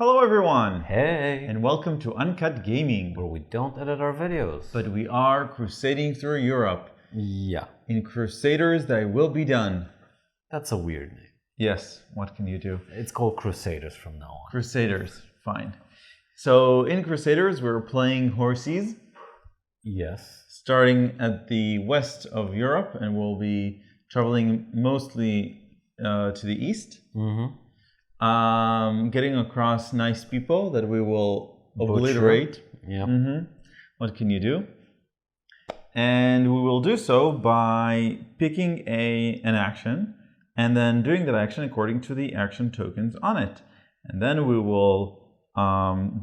Hello everyone! Hey! And welcome to Uncut Gaming, Where we don't edit our videos. but we are crusading through Europe. Yeah. In Crusaders, thy will be done. That's a weird name. Yes, what can you do? It's called Crusaders from now on. Crusaders, fine. So in Crusaders, we're playing horses, Yes. starting at the west of Europe, and we'll be traveling mostly to the east. Getting across nice people that we will obliterate. Yeah. What can you do? And we will do so by picking an action and then doing that action according to the action tokens on it. And then we will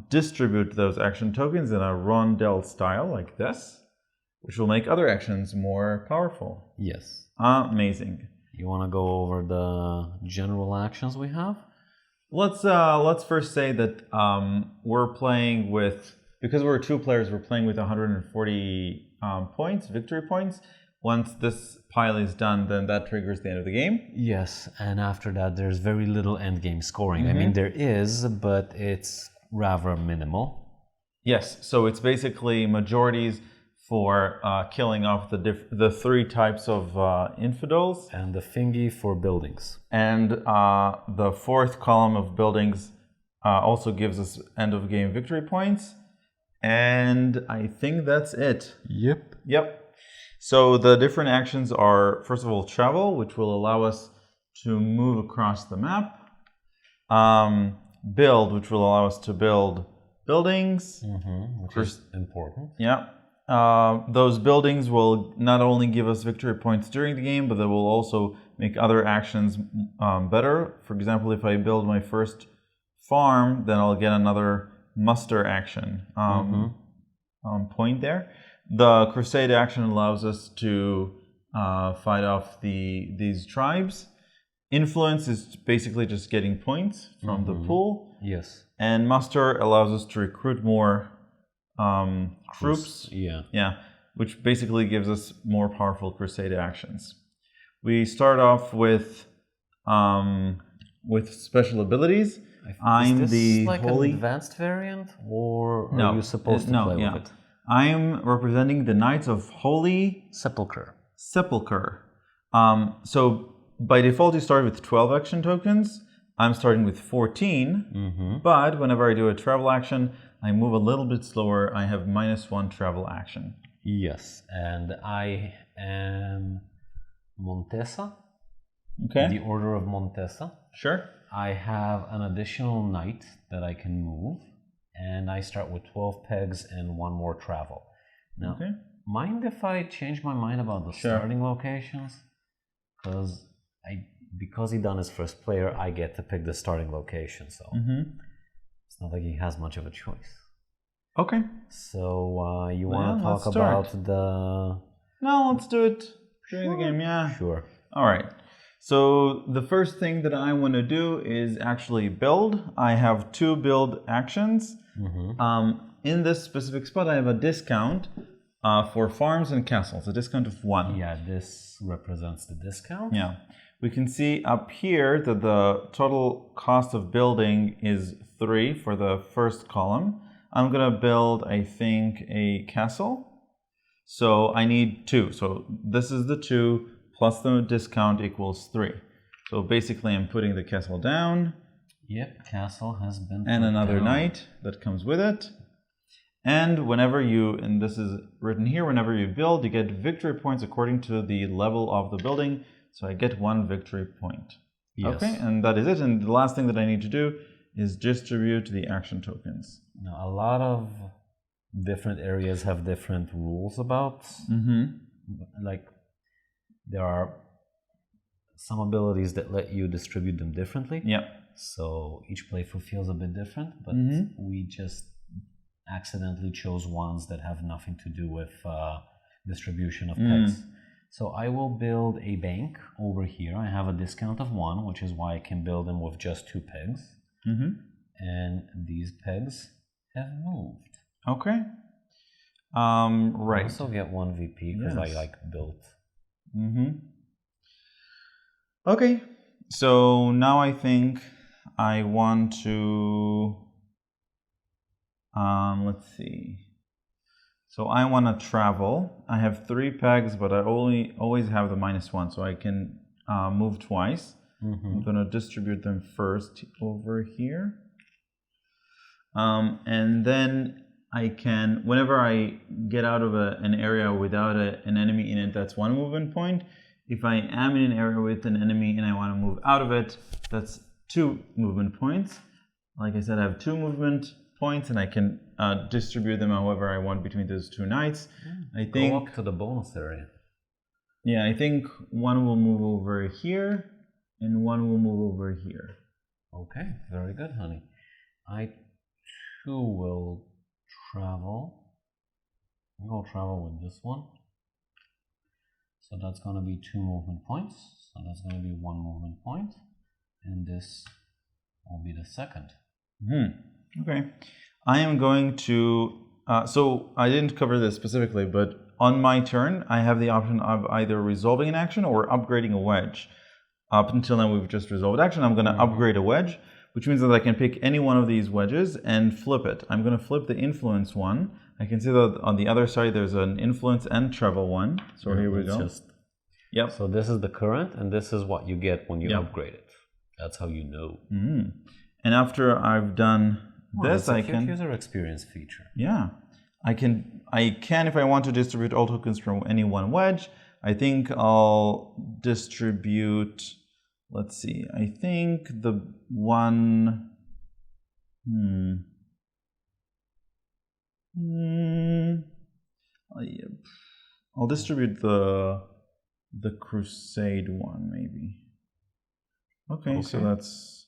distribute those action tokens in a rondel style like this, which will make other actions more powerful. Yes. Amazing. You want to go over the general actions we have? Let's first say that we're playing with, because we're two players, we're playing with 140 points, victory points. Once this pile is done, then that triggers the end of the game. Yes, and after that there's very little endgame scoring. I mean, there is, but it's rather minimal. Yes, so it's basically majorities for killing off the three types of infidels. And the thingy for buildings. And the fourth column of buildings also gives us end of game victory points. And I think that's it. Yep. So the different actions are, first of all, travel, which will allow us to move across the map. Build, which will allow us to build buildings. Which is important. Yeah. Those buildings will not only give us victory points during the game, but they will also make other actions better. For example, if I build my first farm, then I'll get another muster action point there. The crusade action allows us to fight off these tribes. Influence is basically just getting points from the pool. Yes. And muster allows us to recruit more troops. Yeah, which basically gives us more powerful crusade actions. We start off with special abilities. Is this like holy an advanced variant, or are you supposed to play with it? I am representing the Knights of Holy Sepulchre. So by default, you start with 12 action tokens. I'm starting with 14, but whenever I do a travel action, I move a little bit slower. I have -1 travel action. Yes, and I am Montesa. Okay. The Order of Montesa. Sure. I have an additional knight that I can move, and I start with 12 pegs and 1 more travel. Now, mind if I change my mind about the starting locations? Because he done his first player, I get to pick the starting location, so it's not like he has much of a choice. Okay. So you want to talk about the... No, let's do it during the game, yeah. Sure. All right. So the first thing that I want to do is actually build. I have 2 build actions. In this specific spot, I have a discount for farms and castles, a discount of 1. Yeah, this represents the discount. Yeah. We can see up here that the total cost of building is 3 for the first column. I'm going to build, I think, a castle. So I need 2. So this is the 2 plus the discount equals 3. So basically I'm putting the castle down. Yep, castle has been put and another down. knight that comes with it. And whenever you, and this is written here, whenever you build, you get victory points according to the level of the building. So I get 1 victory point. Yes. Okay, and that is it. And the last thing that I need to do is distribute the action tokens. Now, a lot of different areas have different rules about, like, there are some abilities that let you distribute them differently. Yeah. So each playthrough feels a bit different, but we just accidentally chose ones that have nothing to do with distribution of pegs. So I will build a bank over here. I have a discount of 1, which is why I can build them with just 2 pegs. And these pegs have moved. Okay. Right. I also get 1 VP because I built. Okay. So now I think I want to Let's see. So I want to travel. I have 3 pegs, but I always have the -1, so I can move twice. I'm going to distribute them first over here. And then I can, whenever I get out of an area without an enemy in it, that's 1 movement point. If I am in an area with an enemy and I want to move out of it, that's 2 movement points. Like I said, I have 2 movement points and I can distribute them however I want between those 2 knights. I think go up to the bonus area. Yeah, I think 1 will move over here and 1 will move over here. Okay, very good, honey. I too will travel. I'll travel with this one. So that's going to be 2 movement points. So that's going to be 1 movement point. And this will be the second. Okay. I am going to, so I didn't cover this specifically, but on my turn, I have the option of either resolving an action or upgrading a wedge. Up until now, we've just resolved action. I'm going to upgrade a wedge, which means that I can pick any one of these wedges and flip it. I'm going to flip the influence one. I can see that on the other side, there's an influence and travel one. So here we go. Yep. So this is the current, and this is what you get when you upgrade it. That's how you know. And after I've done this, I can user experience feature. Yeah, I can if I want to distribute all tokens from any one wedge. I think I'll distribute. Let's see. I think the one. I'll distribute the Crusade one, maybe. Okay, so that's.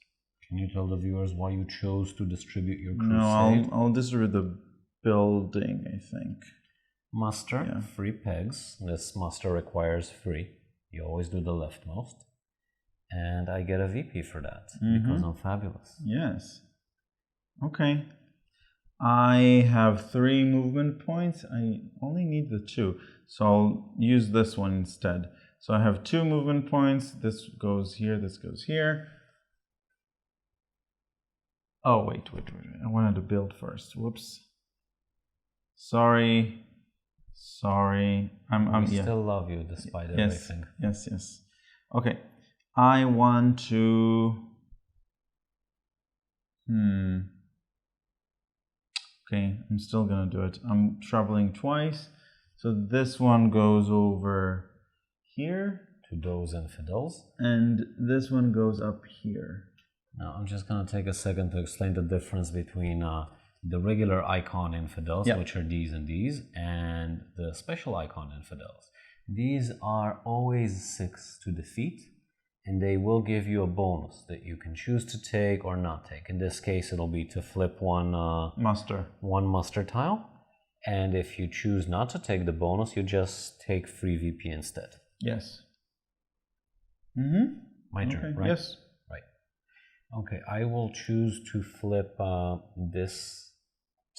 Can you tell the viewers why you chose to distribute your Crusade? No, I'll distribute the building, I think. Muster, 3 pegs. This muster requires 3. You always do the leftmost. And I get a VP for that because I'm fabulous. Yes. Okay. I have 3 movement points. I only need the 2. So I'll use this one instead. So I have 2 movement points. This goes here, this goes here. Oh, wait. I wanted to build first. Whoops. Sorry. We still love you despite everything. Yes. Okay. I want to... Okay, I'm still gonna do it. I'm traveling twice. So this one goes over here. To those infidels. And this one goes up here. Now I'm just gonna take a second to explain the difference between the regular icon infidels, which are these and these, and the special icon infidels. These are always 6 to defeat, and they will give you a bonus that you can choose to take or not take. In this case, it'll be to flip one muster tile, and if you choose not to take the bonus, you just take free VP instead. Yes. My turn, right? Yes. Right. Okay, I will choose to flip this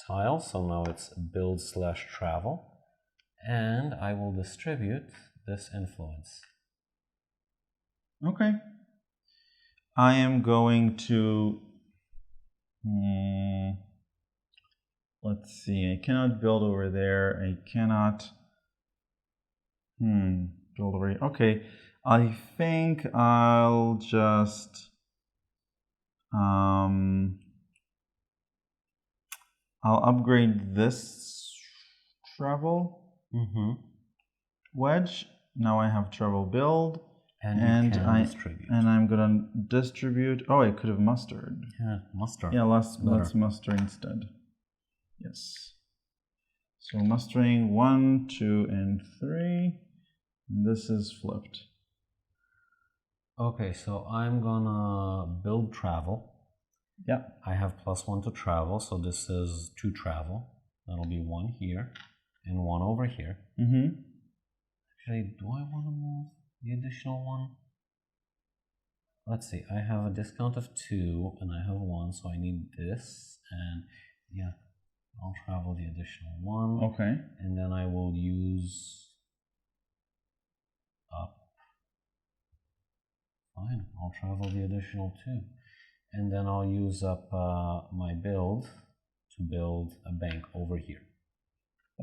tile, so now it's build/travel, and I will distribute this influence. Okay. I am going to... let's see. I cannot build over there. I cannot... build over here. Okay. I think I'll just... I'll upgrade this travel wedge. Now I have travel build. And I'm gonna distribute. Oh, I could have mustered. Yeah, muster. Yeah, let's muster instead. Yes. So mustering 1, 2, and 3. And this is flipped. Okay, so I'm gonna build travel. Yeah. I have +1 to travel, so this is 2 travel. That'll be 1 here and 1 over here. Actually, do I want to move the additional 1? Let's see, I have a discount of 2 and I have 1, so I need this, and yeah, I'll travel the additional 1. Okay. And then I will use up. Fine, I'll travel the additional 2. And then I'll use up my build to to build a bank over here.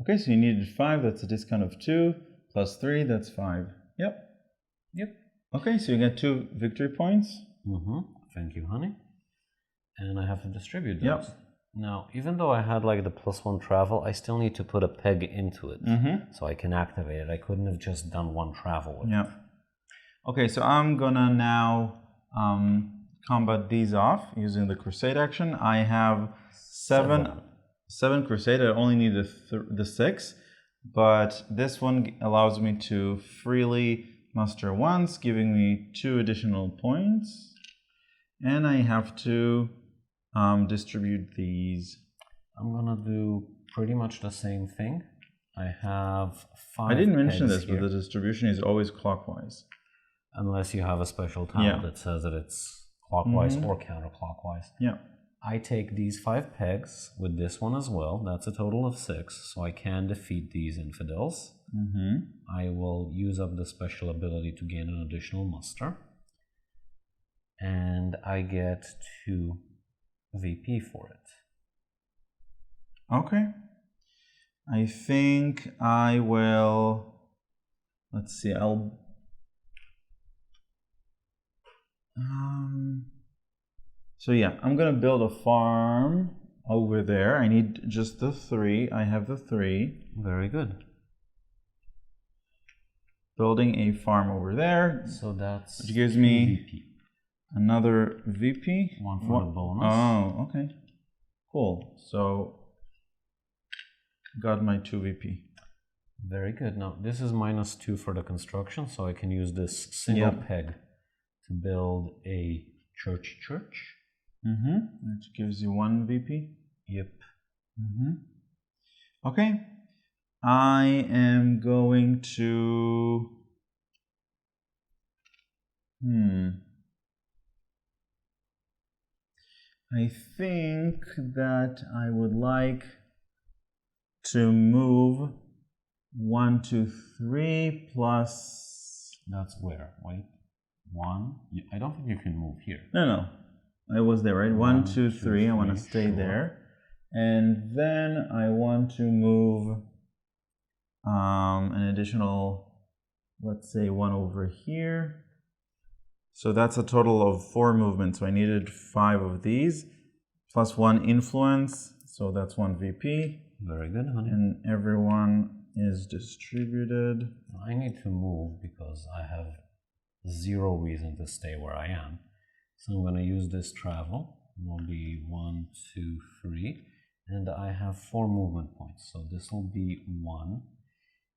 Okay, so you needed 5, that's a discount of 2, plus 3, that's 5. Yep. Yep. Okay, so you get 2 victory points. Thank you, honey. And I have to distribute those. Yep. Now, even though I had like the +1 travel, I still need to put a peg into it so I can activate it. I couldn't have just done 1 travel with it. Okay, so I'm gonna now combat these off using the Crusade action. I have 7 Crusade. I only need the 6, but this one allows me to freely muster once, giving me 2 additional points, and I have to distribute these. I'm gonna do pretty much the same thing. I have 5. I didn't mention this, here. but the distribution is always clockwise. Unless you have a special tile that says that it's clockwise or counterclockwise. Yeah. I take these 5 pegs with this one as well. That's a total of 6, so I can defeat these infidels. I will use up the special ability to gain an additional muster. And I get 2 VP for it. Okay. I think I will... Let's see, so yeah, I'm gonna build a farm over there. I need just the 3. I have the 3. Very good. Building a farm over there. So that's which gives me VP. Another VP. 1 for the bonus. Oh, okay. Cool. So got my 2 VP. Very good. Now this is -2 for the construction, so I can use this single peg to build a church. Which gives you 1 VP. Yep. Okay. I am going to... I think that I would like to move 1, 2, 3 plus... That's where? Wait. 1? I don't think you can move here. No. I was there, right? 1, 2, 3. I want to stay there. And then I want to move an additional, let's say, 1 over here. So that's a total of 4 movements. So I needed 5 of these, plus 1 influence. So that's 1 VP. Very good, honey. And everyone is distributed. I need to move because I have 0 reason to stay where I am. So I'm going to use this travel. It will be 1, 2, 3. And I have 4 movement points. So this will be 1.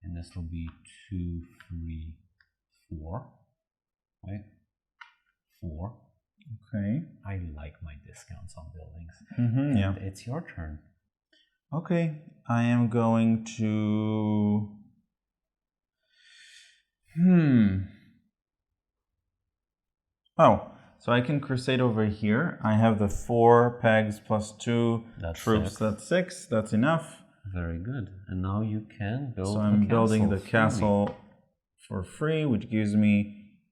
And this will be 2, 3, 4. Wait. 4. Okay. I like my discounts on buildings. Yeah. It's your turn. Okay. I am going to... Oh, so I can crusade over here. I have the 4 pegs plus 2 troops. 6. That's 6. That's enough. Very good. And now you can build. So I'm building the castle for free, which gives me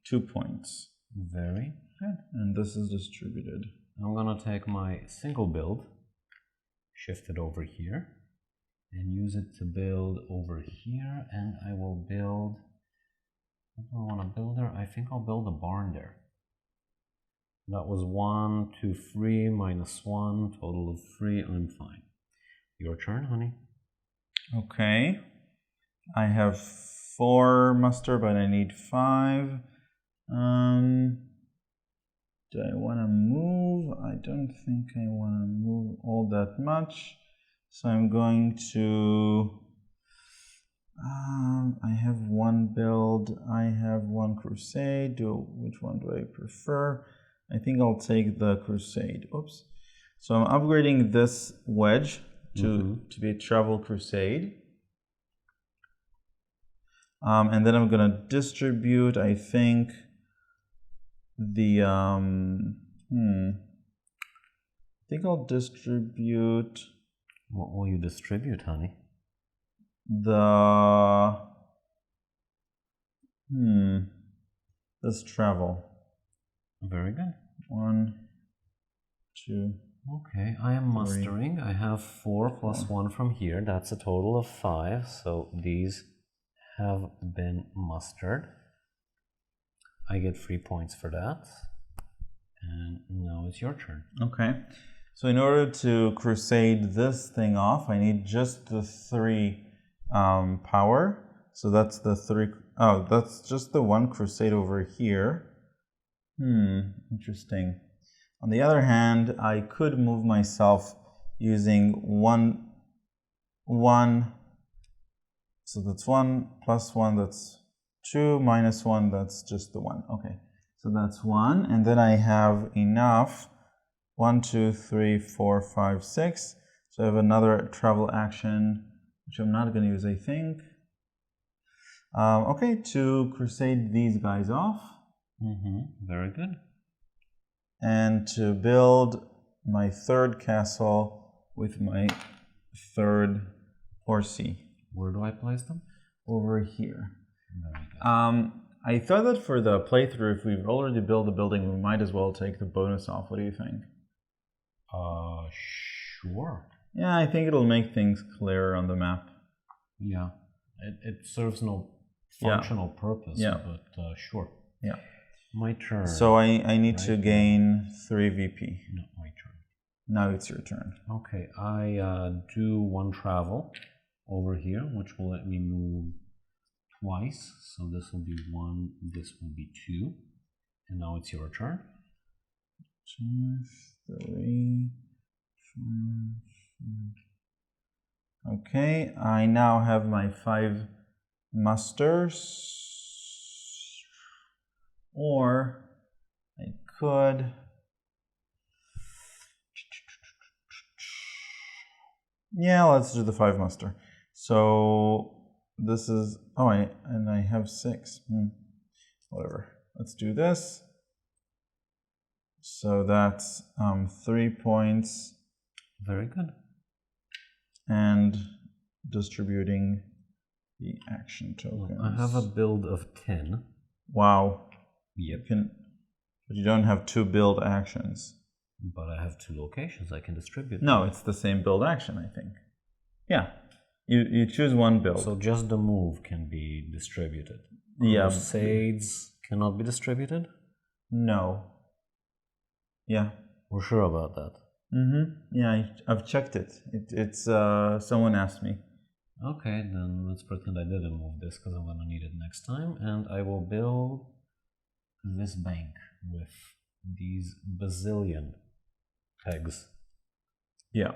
2 points. Very good. And this is distributed. I'm gonna take my single build, shift it over here, and use it to build over here. And I will build. What do I want to build there? I think I'll build a barn there. That was 1, 2, 3 minus 1, total of 3. I'm fine. Your turn, honey. Okay. I have 4 muster, but I need 5. Do I want to move? I don't think I want to move all that much. So I'm going to... I have 1 build. I have 1 crusade. Which one do I prefer? I think I'll take the crusade. Oops. So I'm upgrading this wedge to be a travel crusade. And then I'm going to distribute, I think, the... I think I'll distribute... What will you distribute, honey? Let's travel. Very good. 1, 2, Okay, I am mustering. I have 4 plus 1 from here. That's a total of 5. So these have been mustered. I get 3 points for that. And now it's your turn. Okay. So in order to crusade this thing off, I need just the 3 power. So that's the 3. Oh, that's just the 1 crusade over here. Interesting. On the other hand, I could move myself using 1. So that's 1 plus 1, that's 2 minus 1, that's just the 1. Okay. So that's 1. And then I have enough. 1, 2, 3, 4, 5, 6. So I have another travel action, which I'm not going to use, I think. Okay, to crusade these guys off. Very good. And to build my 3rd castle with my 3rd horsey. Where do I place them? Over here. Very good. I thought that for the playthrough, if we've already built the building, we might as well take the bonus off. What do you think? Sure. Yeah, I think it'll make things clearer on the map. Yeah. It serves no functional purpose, but sure. Yeah. My turn. So I need to gain 3 VP. No, my turn. Now it's your turn. Okay, I do 1 travel over here, which will let me move twice. So this will be 1, this will be 2. And now it's your turn. 2, 3, 4, 5. Okay, I now have my 5 musters. Or I could... Yeah, let's do the 5 muster. So this is... Oh, and I have 6. Whatever. Let's do this. So that's 3 points. Very good. And distributing the action tokens. I have a build of 10. Wow. Yep. But you don't have 2 build actions. But I have 2 locations I can distribute. No, it's the same build action, I think. Yeah. You choose 1 build. So just the move can be distributed. Yeah. Crusades cannot be distributed? No. Yeah. We're sure about that. Yeah, I've checked it. It's someone asked me. Okay, then let's pretend I didn't move this because I'm going to need it next time. And I will build this bank with these bazillion pegs. Yeah.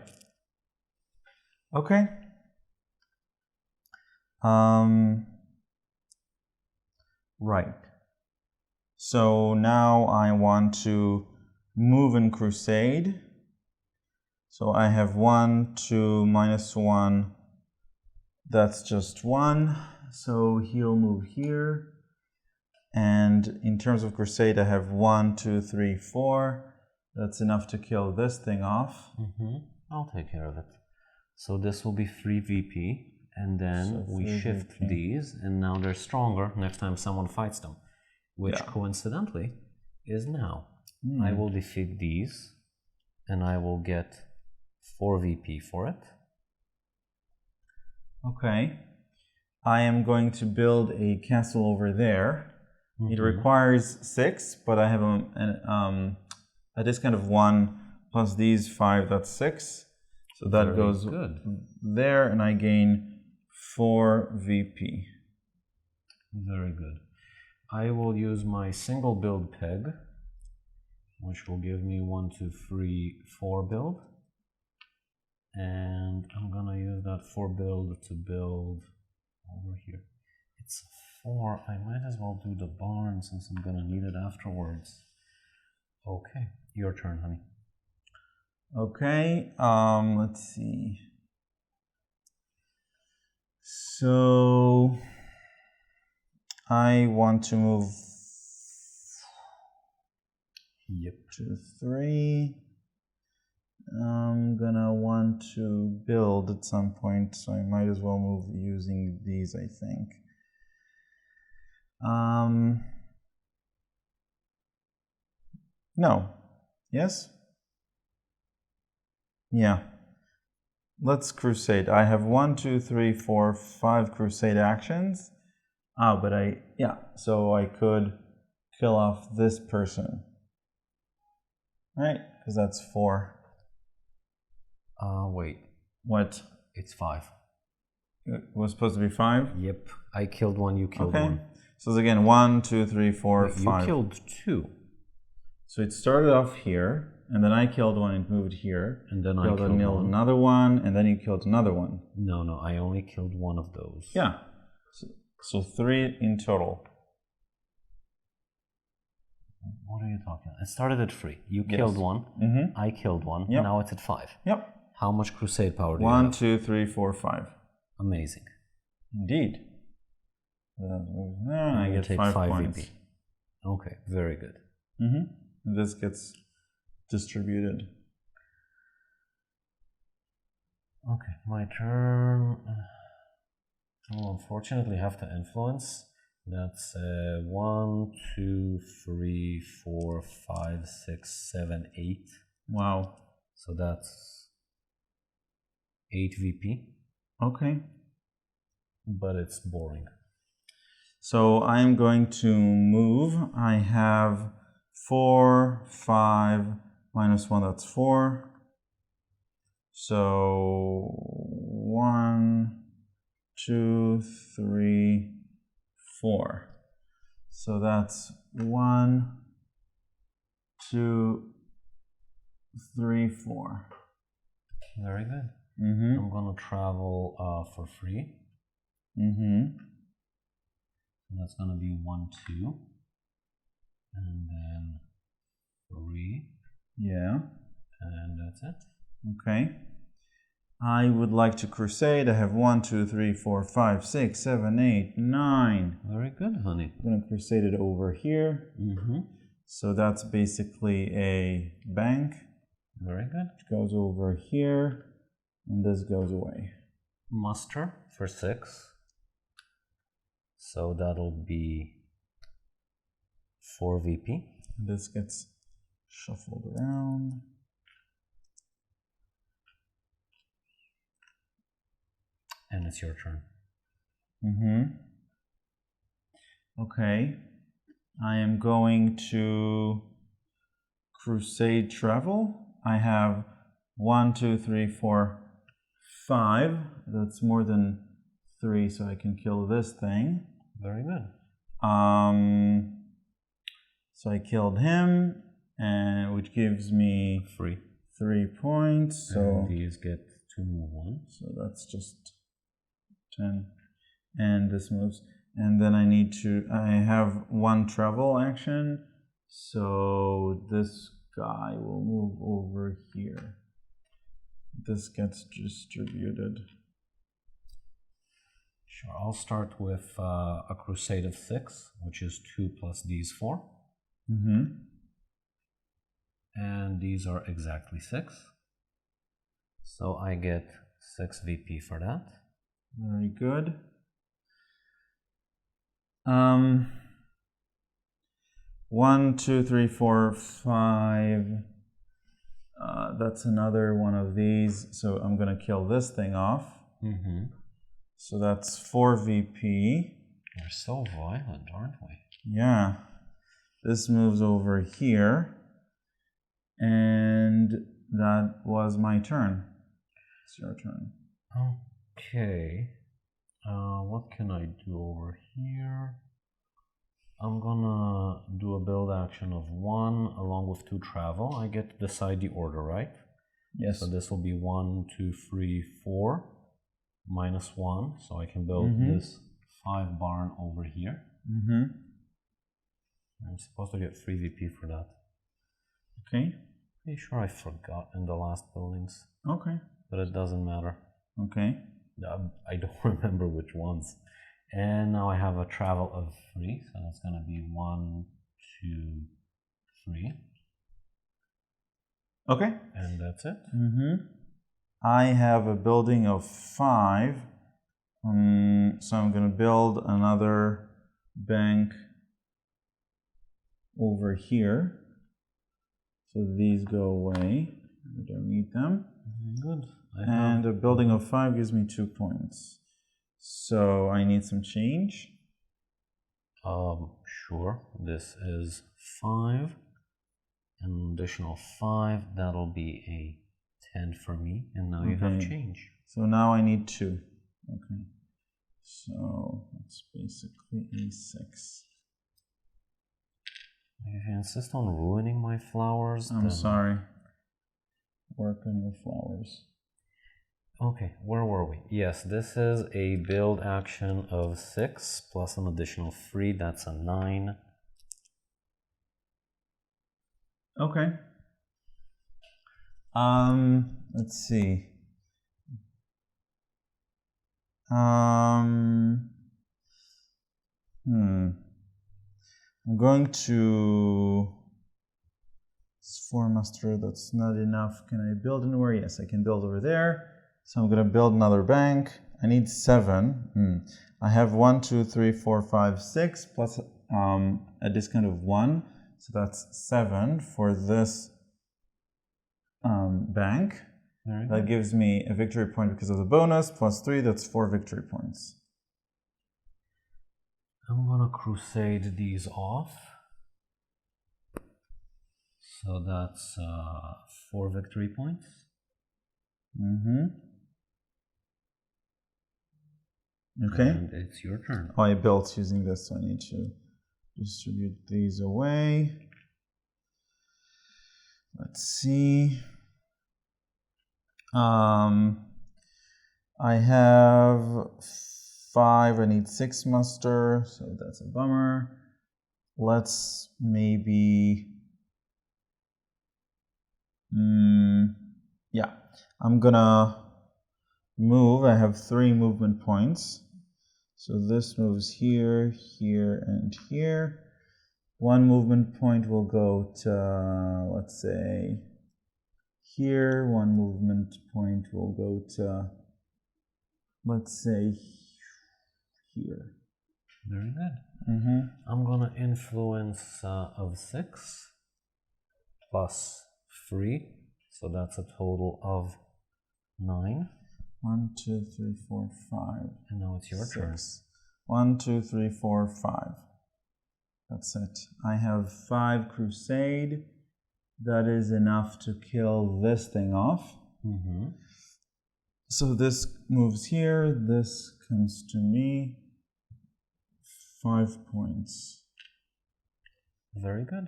Okay. Right. So now I want to move and crusade. So I have 1, 2, minus 1. That's just 1. So he'll move here. And in terms of crusade, I have 1, 2, 3, 4. That's enough to kill this thing off. I'll take care of it. So this will be 3 VP. And then So we shift VP. these. And now they're stronger next time someone fights them. Which coincidentally is now. I will defeat these. And I will get 4 VP for it. Okay. I am going to build a castle over there. It requires 6, but I have a discount of 1 plus these 5, that's 6. So that Very goes good. there, and I gain 4 VP. Very good. I will use my single build peg, which will give me 1, 2, 3, 4 build. And I'm gonna use that 4 build to build over here. It's 4. I might as well do the barn since I'm gonna need it afterwards. Okay, your turn, honey. Okay, let's see. So I want to move 2, 3. I'm gonna want to build at some point, so I might as well move using these, I think. No. Yes? Yeah. Let's crusade. I have 1, 2, 3, 4, 5 crusade actions. But so I could kill off this person. Right? Because that's 4. Wait. What? It's 5. It was supposed to be 5? Yep. I killed 1, you killed 1. So it's again 1, 2, 3, 4, Wait, 5. You killed 2. So it started off here, and then I killed 1 and moved here. And then I killed another one, and then you killed another one. No, I only killed 1 of those. Yeah. So 3 in total. What are you talking about? It started at 3. You killed 1. I killed 1. Yep. Now it's at 5. Yep. How much crusade power do you have? 1, 2, 3, 4, 5. Amazing. Indeed. I get take 5 points. VP. Okay, very good. This gets distributed. Okay, my turn. I'll unfortunately have to influence. That's 1, 2, 3, 4, 5, 6, 7, 8. Wow. So that's 8 VP. Okay. But it's boring. So I'm going to move. I have 4, 5, minus 1, that's 4. So 1, 2, 3, 4. So that's 1, 2, 3, 4. Very good. I'm gonna travel for free. That's gonna be 1, 2, and then 3. Yeah. And that's it. Okay. I would like to crusade. I have 1, 2, 3, 4, 5, 6, 7, 8, 9. Very good, honey. I'm gonna crusade it over here. So that's basically a bank. Very good. Which goes over here, and this goes away. Muster for 6. So that'll be 4 VP. This gets shuffled around. And it's your turn. Okay. I am going to crusade travel. I have 1, 2, 3, 4, 5. That's more than 3, so I can kill this thing. Very good. So I killed him, and which gives me 3 points. So and these get 2 move 1. So that's just 10, and this moves. And then I have 1 travel action, so this guy will move over here. This gets distributed. Sure, I'll start with a crusade of 6, which is 2 plus these 4. And these are exactly 6. So I get 6 VP for that. Very good. 1, 2, 3, 4, 5. That's another one of these. So I'm gonna kill this thing off. So that's 4 VP. We're so violent, aren't we? Yeah. This moves over here. And that was my turn. It's your turn. Okay. What can I do over here? I'm gonna do a build action of 1 along with 2 travel. I get to decide the order, right? Yes. So this will be 1, 2, 3, 4, minus 1. So I can build this 5 barn over here. I'm supposed to get 3 VP for that. Okay. Pretty sure I forgot in the last buildings. Okay. But it doesn't matter. Okay. I don't remember which ones. And now I have a travel of 3, so that's going to be 1, 2, 3. Okay. And that's it. I have a building of 5. So I'm going to build another bank over here. So these go away. We don't need them. Good. And a building of 5 gives me 2 points. So I need some change. Sure. This is 5. An additional 5. That'll be a 10 for me. And now you have change. So now I need 2. Okay. So that's basically a 6. If you insist on ruining my flowers, I'm sorry. Work on your flowers. Okay, where were we? Yes, this is a build action of 6 plus an additional 3. That's a 9. Okay. Let's see. I'm going to 4 muster. That's not enough. Can I build anywhere? Yes, I can build over there. So I'm going to build another bank. I need 7. I have 1, 2, 3, 4, 5, 6 plus a discount of 1. So that's 7 for this bank. That gives me a victory point because of the bonus, plus 3, that's 4 victory points. I'm gonna crusade these off. So that's 4 victory points. Okay. And it's your turn. Oh, I built using this, so I need to distribute these away. Let's see. I have 5, I need 6 muster, so that's a bummer. Let's maybe, yeah, I'm gonna move. I have 3 movement points. So this moves here, here, and here. 1 movement point will go to, let's say, here. 1 movement point will go to, let's say, here. Very good. I'm gonna influence of 6 plus 3, so that's a total of 9. 1, 2, 3, 4, 5. And now it's your turn. 1, 2, 3, 4, 5. That's it. I have 5 crusade. That is enough to kill this thing off. So this moves here. This comes to me. 5 points. Very good.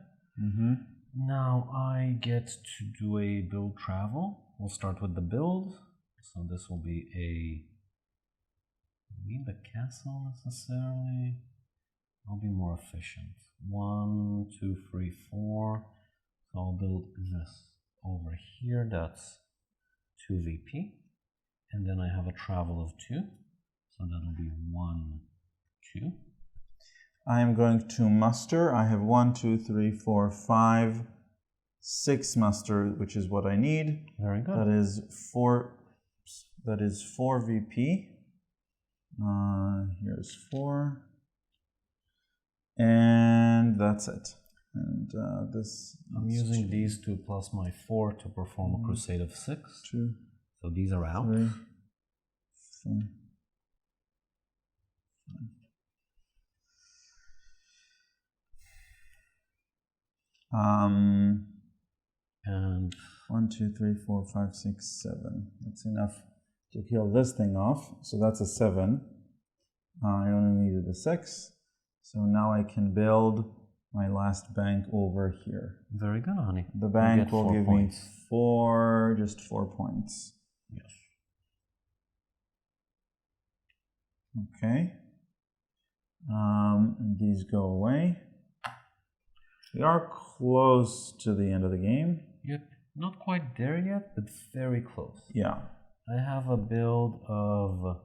Now I get to do a build travel. We'll start with the build. So this will be a... I don't need the castle necessarily. I'll be more efficient. 1, 2, 3, 4. So I'll build this over here. That's 2 VP. And then I have a travel of 2. So that'll be 1, 2. I am going to muster. I have 1, 2, 3, 4, 5, 6 muster, which is what I need. Very good. That is 4. That is 4 VP. Here's 4. And that's it. And this. I'm using these 2 plus my 4 to perform a crusade of 6. 2. So these are out. 3, 4, 5. And 1, 2, 3, 4, 5, 6, 7. That's enough to kill this thing off. So that's a 7. I only needed a 6. So now I can build my last bank over here. Very good, honey. The bank will give me 4, just 4 points. Yes. Okay. And these go away. We are close to the end of the game. Yep. Not quite there yet, but very close. Yeah. I have a build of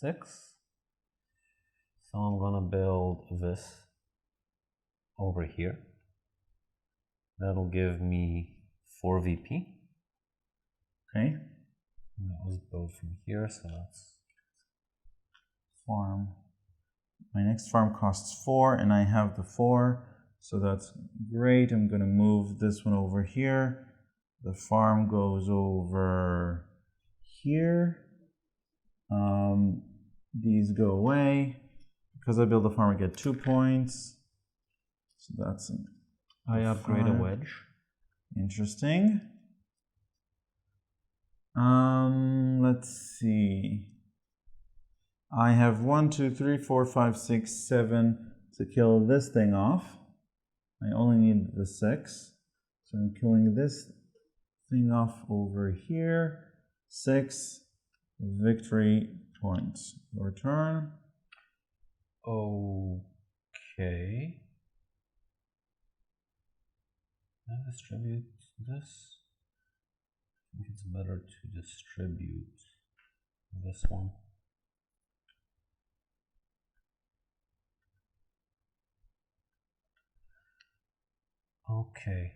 6. So I'm gonna build this over here. That'll give me 4 VP. Okay. And that was built from here, so that's farm. My next farm costs 4, and I have the 4, so that's great. I'm gonna move this one over here. The farm goes over here. These go away. Because I build a farm, I get 2 points. So that's an I upgrade a wedge. Interesting. Let's see. I have 1, 2, 3, 4, 5, 6, 7 to kill this thing off. I only need the 6. So I'm killing this thing off over here. 6 victory points. Your turn. Okay. I distribute this. I think it's better to distribute this one. Okay.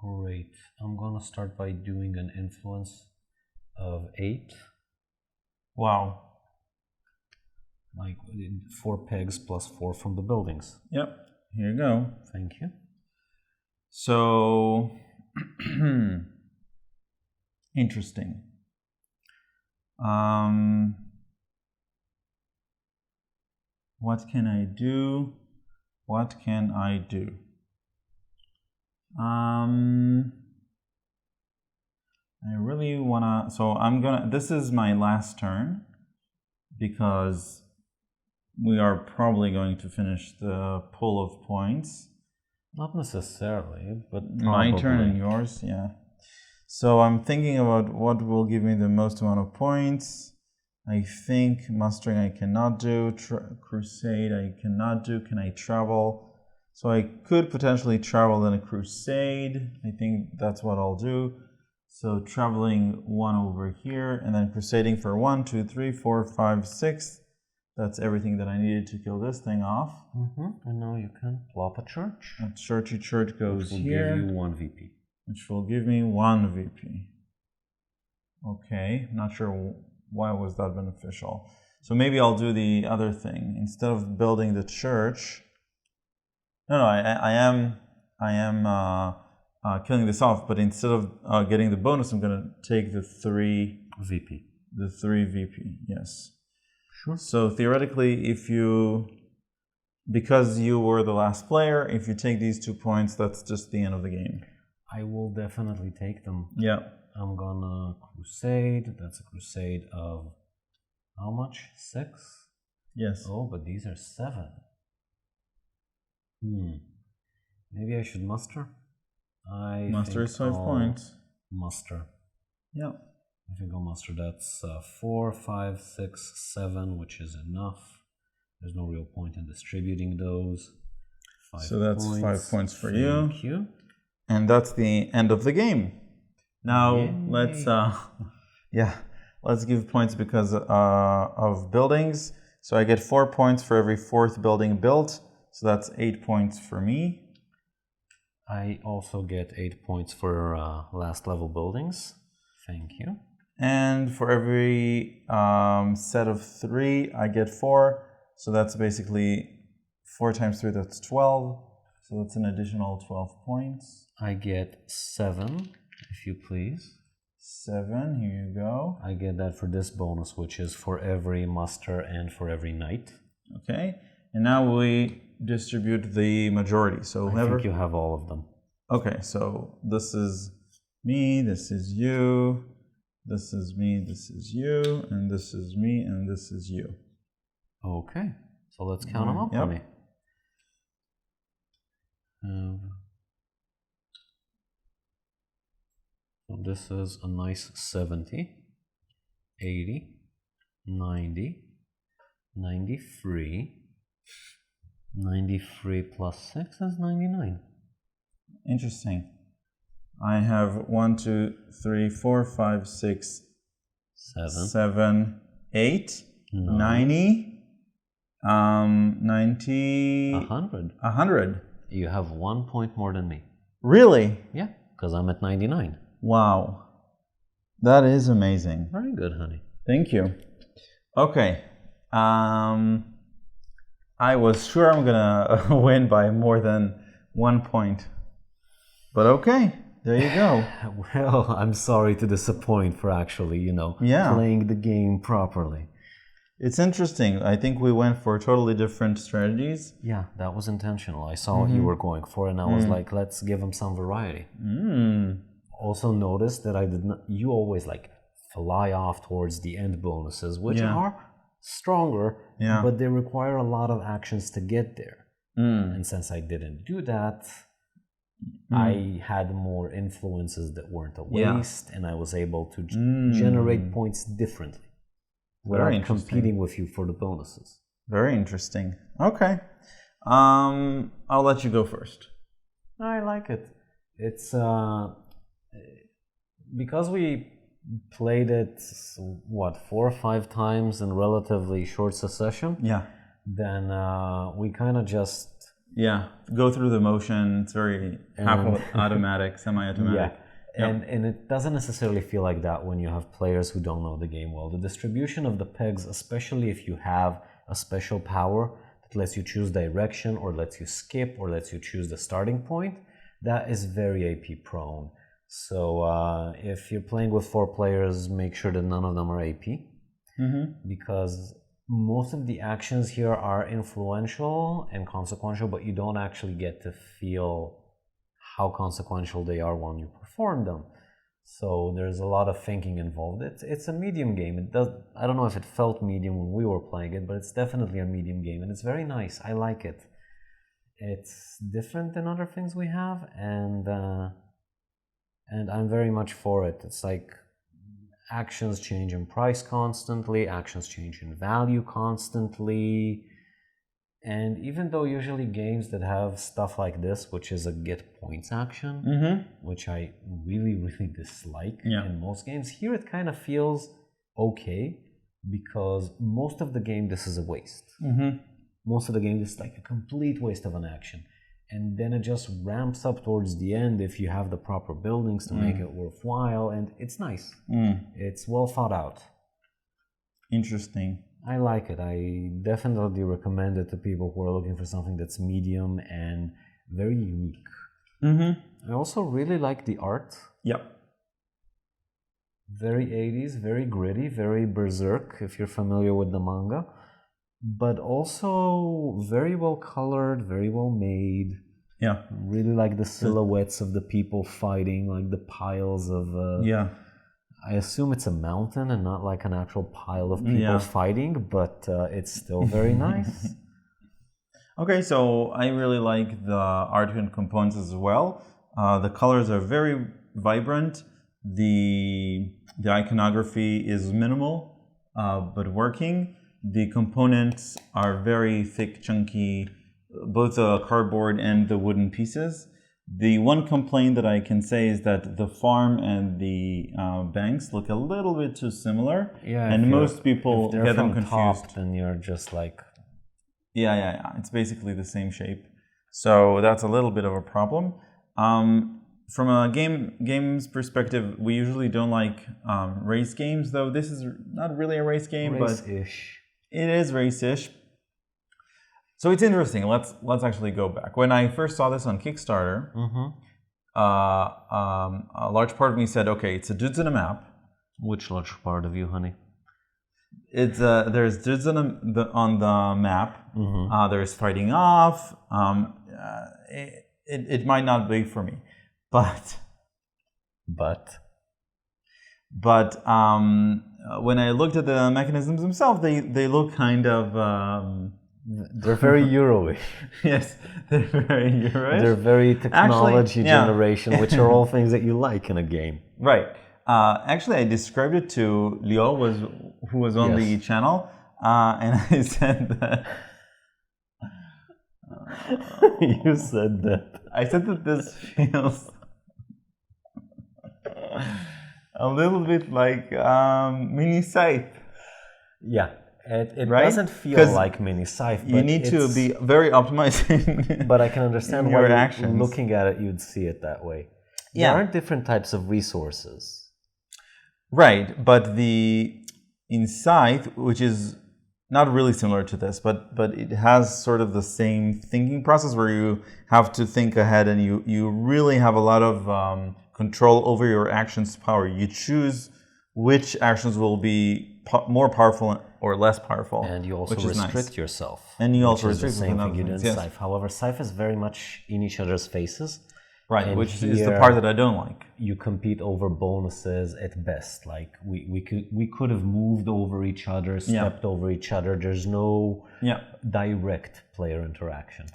Great. I'm gonna start by doing an influence of 8. Wow. Like 4 pegs plus 4 from the buildings. Yep. Here you go. Thank you. So, interesting. What can I do? What can I do? I really wanna, so this is my last turn because we are probably going to finish the pool of points. Not necessarily, but my turn and yours, yeah. So I'm thinking about what will give me the most amount of points. I think mustering I cannot do, crusade I cannot do. Can I travel? So I could potentially travel then a crusade. I think that's what I'll do. So traveling 1 over here and then crusading for 1, 2, 3, 4, 5, 6. That's everything that I needed to kill this thing off. And now you can plop a church. A churchy church goes here. here. Which will give you 1 VP. Which will give me 1 VP. Okay, not sure why was that beneficial. So maybe I'll do the other thing. Instead of building the church, I am killing this off, but instead of getting the bonus, I'm going to take the 3 VP. The 3 VP, yes. Sure. So theoretically, because you were the last player, if you take these 2 points, that's just the end of the game. I will definitely take them. Yeah. I'm gonna crusade. That's a crusade of how much? 6? Yes. Oh, but these are 7. Maybe I should muster. Muster is 5 points. Muster. Yeah. I think I'll muster. That's 4, 5, 6, 7, which is enough. There's no real point in distributing those. 5 so that's points. 5 points for you. Thank you. And that's the end of the game. Now let's give points because of buildings. So I get 4 points for every 4th building built. So that's 8 points for me. I also get 8 points for last level buildings. Thank you. And for every set of 3, I get 4. So that's basically 4 times 3, that's 12. So that's an additional 12 points. I get 7, if you please. 7, here you go. I get that for this bonus, which is for every muster and for every knight. Okay. And now we distribute the majority. So I think you have all of them. Okay, so this is me, this is you, this is me, this is you, and this is me, and this is you. Okay, so let's count them up for me. So this is a nice 70, 80, 90, 93, 93 plus 6 is 99. Interesting. I have 1, 2, 3, 4, 5, 6, 7, 8, 90, 90, 100. You have 1 point more than me. Really? Yeah, because I'm at 99. Wow. That is amazing. Very good, honey. Thank you. Okay. I was sure I'm gonna win by more than 1 point. But okay, there you go. Well, I'm sorry to disappoint for actually, playing the game properly. It's interesting. I think we went for totally different strategies. Yeah, that was intentional. I saw what you were going for, and I was like, let's give them some variety. Also notice that I did not. You always fly off towards the end bonuses, which are stronger, but they require a lot of actions to get there. And since I didn't do that, I had more influences that weren't a waste, and I was able to generate points differently without competing with you for the bonuses. Very interesting. Okay. I'll let you go first. I like it. It's because we played it 4 or 5 times in relatively short succession. Yeah. Then we kind of just go through the motion. It's very half automatic, semi-automatic. And it doesn't necessarily feel like that when you have players who don't know the game well. The distribution of the pegs, especially if you have a special power that lets you choose direction or lets you skip or lets you choose the starting point, that is very AP prone. So if you're playing with 4 players, make sure that none of them are AP. Because most of the actions here are influential and consequential, but you don't actually get to feel how consequential they are when you perform them. So there's a lot of thinking involved. It's a medium game. I don't know if it felt medium when we were playing it, but it's definitely a medium game, and it's very nice. I like it. It's different than other things we have, and I'm very much for it. It's like actions change in price constantly, actions change in value constantly. And even though usually games that have stuff like this, which is a get points action, which I really, really dislike in most games, here it kind of feels okay because most of the game this is a waste. Most of the game this is like a complete waste of an action. And then it just ramps up towards the end if you have the proper buildings to make it worthwhile, and it's nice. It's well thought out. Interesting. I like it. I definitely recommend it to people who are looking for something that's medium and very unique. I also really like the art. Yep. Very 80s, very gritty, very berserk if you're familiar with the manga. But also very well colored, very well made. Yeah. Really like the silhouettes of the people fighting, like the piles of... I assume it's a mountain and not like an actual pile of people fighting, but it's still very nice. Okay, so I really like the art and components as well. The colors are very vibrant. The iconography is minimal, but working. The components are very thick, chunky, both the cardboard and the wooden pieces. The one complaint that I can say is that the farm and the banks look a little bit too similar, and most people get them confused. And you're just like, it's basically the same shape, so that's a little bit of a problem. From a game's perspective, we usually don't like race games, though this is not really a race game, but it is race-ish. So it's interesting. Let's actually go back. When I first saw this on Kickstarter, a large part of me said, "Okay, it's a dudes in a map." Which large part of you, honey? It's there's dudes on the map. There's fighting off. It might not be for me, but when I looked at the mechanisms themselves, they look kind of. They're very Euro-ish. Yes, they're very Euro-ish. They're very technology generation, which are all things that you like in a game. Right. Actually, I described it to Leo, who was on the channel, and I said that... You said that. I said that this feels a little bit like mini Scythe. Yeah. It doesn't feel like mini Scythe. You need to be very optimizing. But I can understand why looking at it, you'd see it that way. There aren't different types of resources. Right, but in Scythe, which is not really similar to this, but it has sort of the same thinking process where you have to think ahead and you really have a lot of control over your actions power. You choose which actions will be more powerful or less powerful. And you also restrict yourself. And you also restrict the same thing you do in Scythe. However, Scythe is very much in each other's faces. Right, and which is the part that I don't like. You compete over bonuses at best. Like we could have moved over each other, stepped over each other. There's no direct player interaction.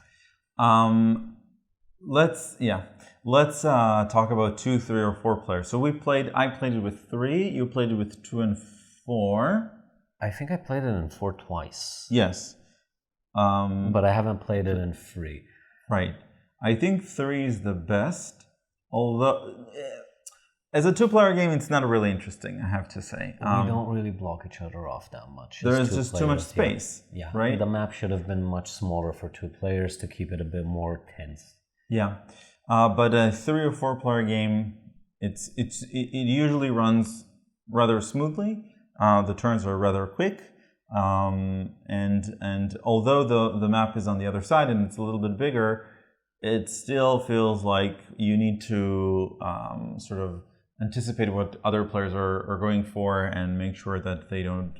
Let's talk about 2, 3, or 4 players. So I played it with 3. You played it with 2 and 4. I think I played it in 4 twice. Yes, but I haven't played it in 3. Right. I think 3 is the best, although as a 2-player game, it's not really interesting, I have to say. We don't really block each other off that much. There is just too much space. Yeah. Right. The map should have been much smaller for 2 players to keep it a bit more tense. Yeah, but a 3 or 4-player game, it usually runs rather smoothly. The turns are rather quick. And although the map is on the other side and it's a little bit bigger, it still feels like you need to sort of anticipate what other players are going for and make sure that they don't,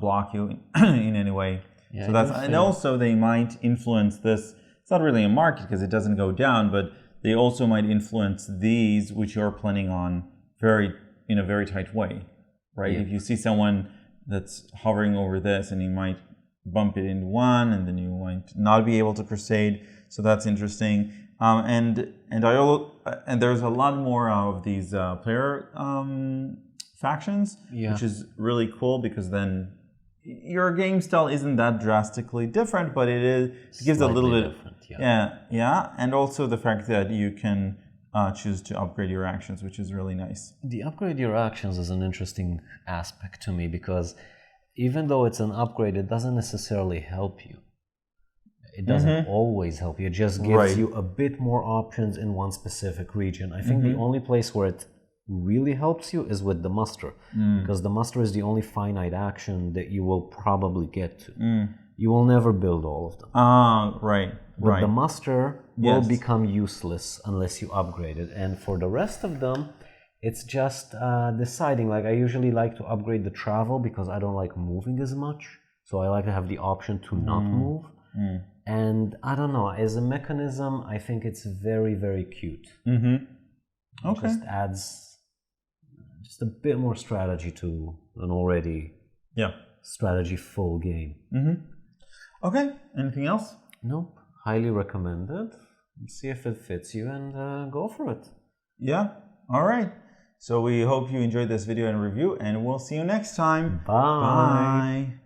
block you in any way. Yeah, so and also they might influence this. It's not really a market because it doesn't go down, but they also might influence these which you're planning on in a very tight way, right? Yeah. If you see someone that's hovering over this and you might bump it into 1 and then you might not be able to crusade, so that's interesting. And there's a lot more of these player factions, which is really cool because then your game style isn't that drastically different, but it gives a little bit different. Yeah, and also the fact that you can choose to upgrade your actions, which is really nice. The upgrade your actions is an interesting aspect to me because even though it's an upgrade, it doesn't necessarily help you. It doesn't always help you. It just gives you a bit more options in one specific region. I think the only place where it really helps you is with the muster, because the muster is the only finite action that you will probably get to. You will never build all of them. But the muster will become useless unless you upgrade it. And for the rest of them, it's just deciding. Like I usually like to upgrade the travel because I don't like moving as much. So I like to have the option to not move. And I don't know, as a mechanism, I think it's very, very cute. Okay. It just adds just a bit more strategy to an already strategy-full game. Okay, anything else? Nope. Highly recommended. See if it fits you and go for it. Yeah, all right. So we hope you enjoyed this video and review, and we'll see you next time. Bye. Bye.